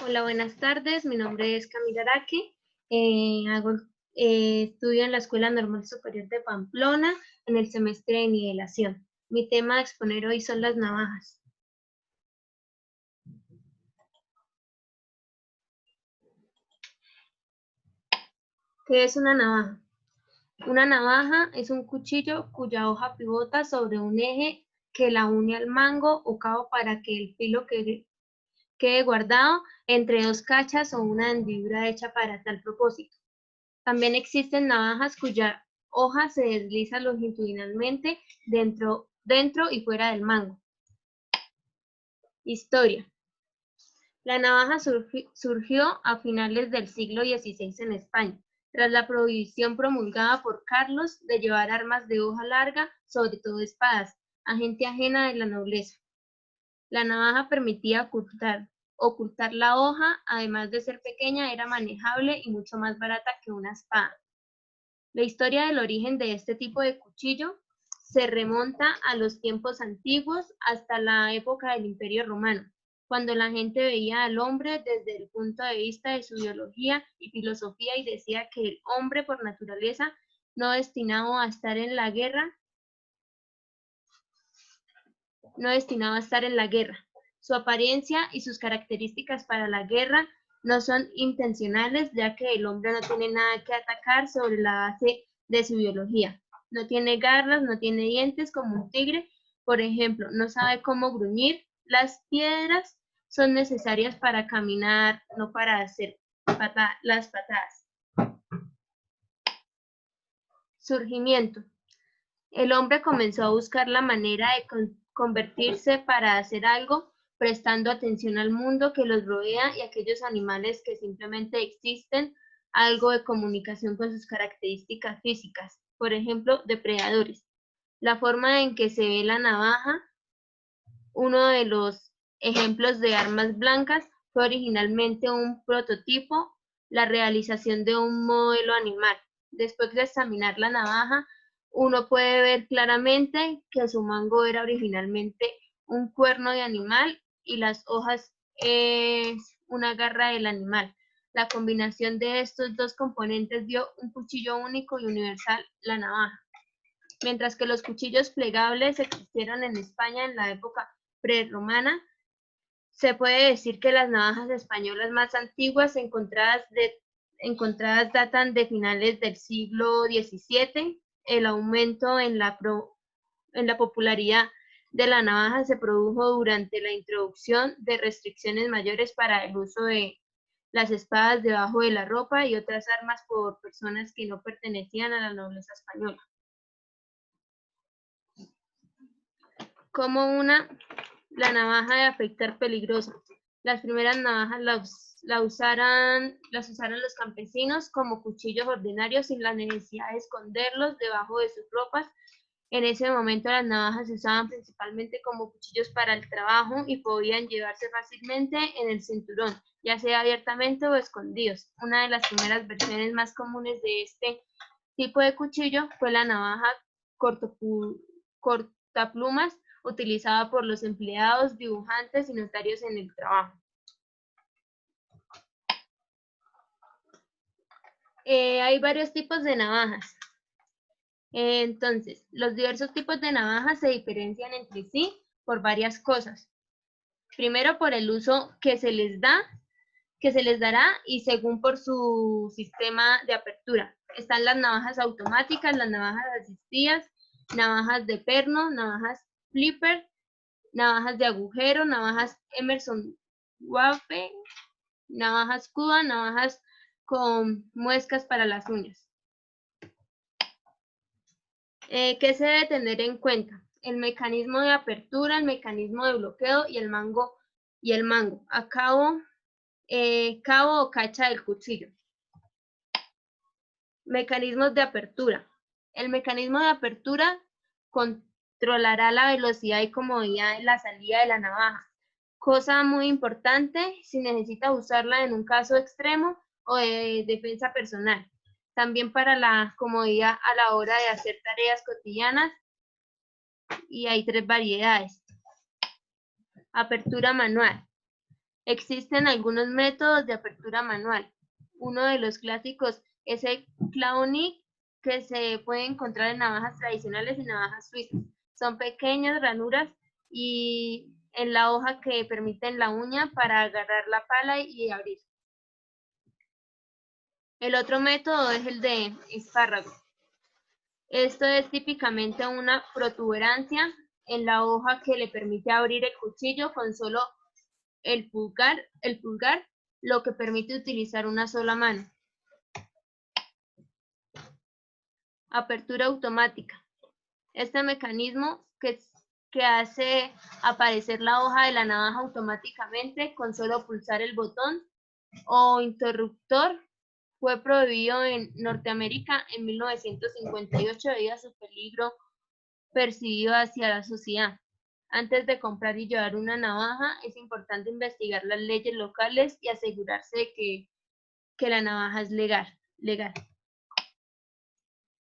Hola, buenas tardes. Mi nombre es Camila Araque. Estudio en la Escuela Normal Superior de Pamplona en el semestre de nivelación. Mi tema a exponer hoy son las navajas. ¿Qué es una navaja? Una navaja es un cuchillo cuya hoja pivota sobre un eje que la une al mango o cabo para que el filo quede guardado entre dos cachas o una hendidura hecha para tal propósito. También existen navajas cuya hoja se desliza longitudinalmente dentro y fuera del mango. Historia. La navaja surgió a finales del siglo XVI en España, tras la prohibición promulgada por Carlos de llevar armas de hoja larga, sobre todo espadas, a gente ajena de la nobleza. La navaja permitía ocultar la hoja, además de ser pequeña, era manejable y mucho más barata que una espada. La historia del origen de este tipo de cuchillo se remonta a los tiempos antiguos hasta la época del Imperio Romano, cuando la gente veía al hombre desde el punto de vista de su biología y filosofía y decía que el hombre por naturaleza no destinado a estar en la guerra, no destinado a estar en la guerra. Su apariencia y sus características para la guerra no son intencionales, ya que el hombre no tiene nada que atacar sobre la base de su biología. No tiene garras, no tiene dientes como un tigre, por ejemplo, no sabe cómo gruñir. Las piedras son necesarias para caminar, no para hacer las patadas. Surgimiento. El hombre comenzó a buscar la manera de convertirse para hacer algo, prestando atención al mundo que los rodea y a aquellos animales que simplemente existen, algo de comunicación con sus características físicas, por ejemplo, depredadores. La forma en que se ve la navaja, uno de los ejemplos de armas blancas, fue originalmente un prototipo, la realización de un modelo animal. Después de examinar la navaja, uno puede ver claramente que su mango era originalmente un cuerno de animal y las hojas es una garra del animal. La combinación de estos dos componentes dio un cuchillo único y universal, la navaja. Mientras que los cuchillos plegables existieron en España en la época prerromana, se puede decir que las navajas españolas más antiguas encontradas datan de finales del siglo XVII. El aumento en la popularidad de la navaja se produjo durante la introducción de restricciones mayores para el uso de las espadas debajo de la ropa y otras armas por personas que no pertenecían a la nobleza española. Como la navaja de afeitar peligrosa. Las primeras navajas las usaron los campesinos como cuchillos ordinarios sin la necesidad de esconderlos debajo de sus ropas. En ese momento las navajas se usaban principalmente como cuchillos para el trabajo y podían llevarse fácilmente en el cinturón, ya sea abiertamente o escondidos. Una de las primeras versiones más comunes de este tipo de cuchillo fue la navaja cortaplumas utilizada por los empleados, dibujantes y notarios en el trabajo. Hay varios tipos de navajas. Entonces, los diversos tipos de navajas se diferencian entre sí por varias cosas. Primero, por el uso que se les dará y según por su sistema de apertura. Están las navajas automáticas, las navajas asistidas, navajas de perno, navajas flipper, navajas de agujero, navajas Emerson Wape, navajas Cuba, navajas con muescas para las uñas. ¿Qué se debe tener en cuenta? El mecanismo de apertura, el mecanismo de bloqueo y el mango a cabo o cacha del cuchillo. Mecanismos de apertura. El mecanismo de apertura controlará la velocidad y comodidad en la salida de la navaja. Cosa muy importante si necesita usarla en un caso extremo o de defensa personal. También para la comodidad a la hora de hacer tareas cotidianas, y hay tres variedades. Apertura manual. Existen algunos métodos de apertura manual. Uno de los clásicos es el clavo Nick, que se puede encontrar en navajas tradicionales y navajas suizas. Son pequeñas ranuras y en la hoja que permiten la uña para agarrar la pala y abrir. El otro método es el de espárrago. Esto es típicamente una protuberancia en la hoja que le permite abrir el cuchillo con solo el pulgar, lo que permite utilizar una sola mano. Apertura automática. Este mecanismo que hace aparecer la hoja de la navaja automáticamente con solo pulsar el botón o interruptor fue prohibido en Norteamérica en 1958 debido a su peligro percibido hacia la sociedad. Antes de comprar y llevar una navaja, es importante investigar las leyes locales y asegurarse de que la navaja es legal.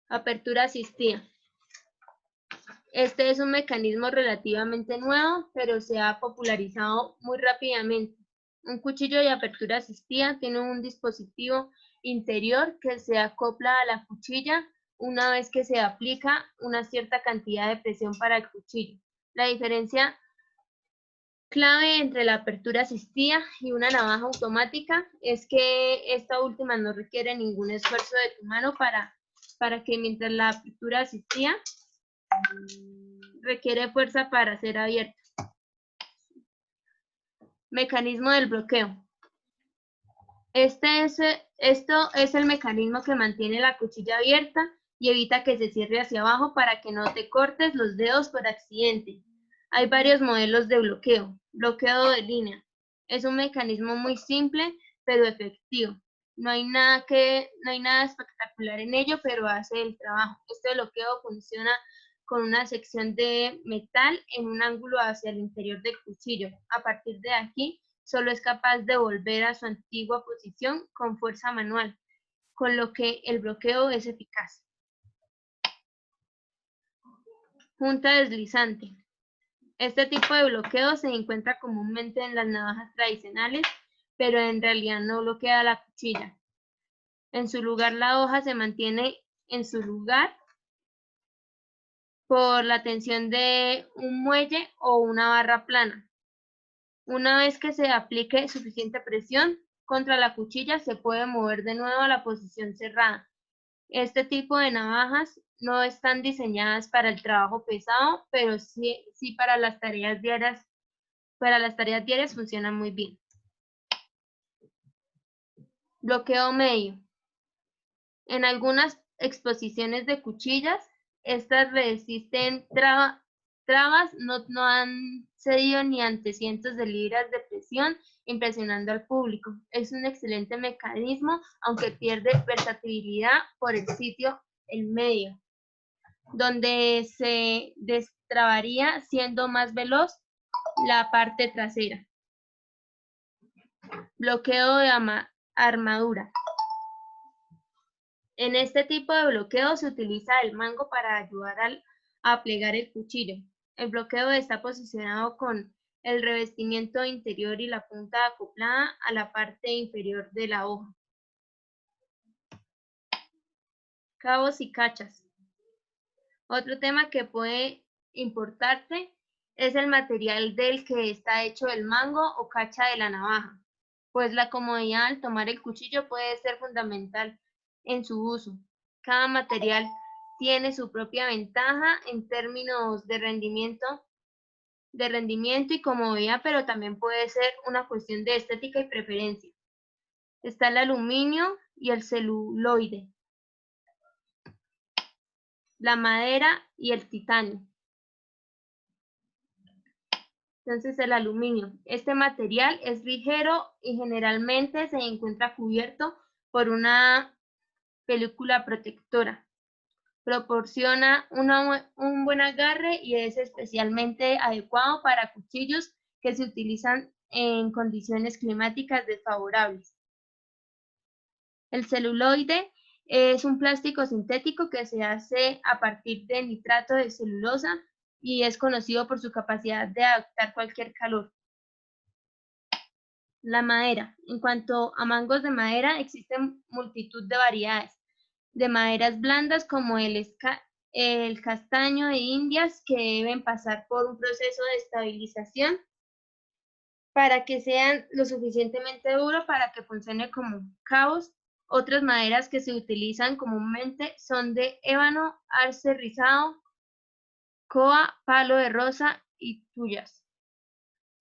Apertura asistida. Este es un mecanismo relativamente nuevo, pero se ha popularizado muy rápidamente. Un cuchillo de apertura asistida tiene un dispositivo interior que se acopla a la cuchilla una vez que se aplica una cierta cantidad de presión para el cuchillo. La diferencia clave entre la apertura asistida y una navaja automática es que esta última no requiere ningún esfuerzo de tu mano para que mientras la apertura asistida requiere fuerza para ser abierta. Mecanismo del bloqueo. Esto es el mecanismo que mantiene la cuchilla abierta y evita que se cierre hacia abajo para que no te cortes los dedos por accidente. Hay varios modelos de bloqueo. Bloqueo de línea. Es un mecanismo muy simple, pero efectivo. No hay nada espectacular en ello, pero hace el trabajo. Este bloqueo funciona con una sección de metal en un ángulo hacia el interior del cuchillo. A partir de aquí, solo es capaz de volver a su antigua posición con fuerza manual, con lo que el bloqueo es eficaz. Junta deslizante. Este tipo de bloqueo se encuentra comúnmente en las navajas tradicionales, pero en realidad no bloquea la cuchilla. En su lugar, la hoja se mantiene en su lugar por la tensión de un muelle o una barra plana. Una vez que se aplique suficiente presión contra la cuchilla, se puede mover de nuevo a la posición cerrada. Este tipo de navajas no están diseñadas para el trabajo pesado, pero sí para las tareas diarias. Para las tareas diarias funcionan muy bien. Bloqueo medio. En algunas exposiciones de cuchillas, estas resisten trabas, no han cedido ni ante cientos de libras de presión, impresionando al público. Es un excelente mecanismo, aunque pierde versatilidad por el sitio, el medio, donde se destrabaría siendo más veloz la parte trasera. Bloqueo de armadura. En este tipo de bloqueo se utiliza el mango para ayudar a plegar el cuchillo. El bloqueo está posicionado con el revestimiento interior y la punta acoplada a la parte inferior de la hoja. Cabos y cachas. Otro tema que puede importarte es el material del que está hecho el mango o cacha de la navaja, pues la comodidad al tomar el cuchillo puede ser fundamental en su uso. Cada material tiene su propia ventaja en términos de rendimiento y comodidad, pero también puede ser una cuestión de estética y preferencia. Está el aluminio y el celuloide, la madera y el titanio. Entonces el aluminio. Este material es ligero y generalmente se encuentra cubierto por una película protectora. Proporciona un buen agarre y es especialmente adecuado para cuchillos que se utilizan en condiciones climáticas desfavorables. El celuloide es un plástico sintético que se hace a partir de nitrato de celulosa y es conocido por su capacidad de adaptar cualquier calor. La madera. En cuanto a mangos de madera, existen multitud de variedades. De maderas blandas como el castaño de Indias, que deben pasar por un proceso de estabilización para que sean lo suficientemente duros para que funcione como cabos. Otras maderas que se utilizan comúnmente son de ébano, arce rizado, coa, palo de rosa y tuyas.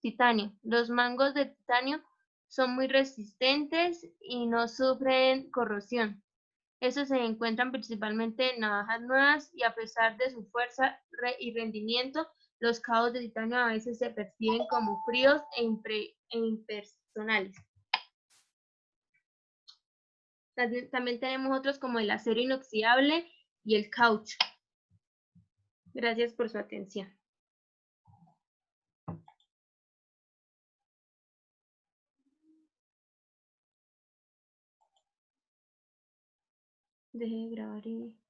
Titanio. Los mangos de titanio son muy resistentes y no sufren corrosión. Estos se encuentran principalmente en navajas nuevas y a pesar de su fuerza y rendimiento, los cabos de titanio a veces se perciben como fríos e impersonales. También tenemos otros como el acero inoxidable y el caucho. Gracias por su atención. Deje de grabar y...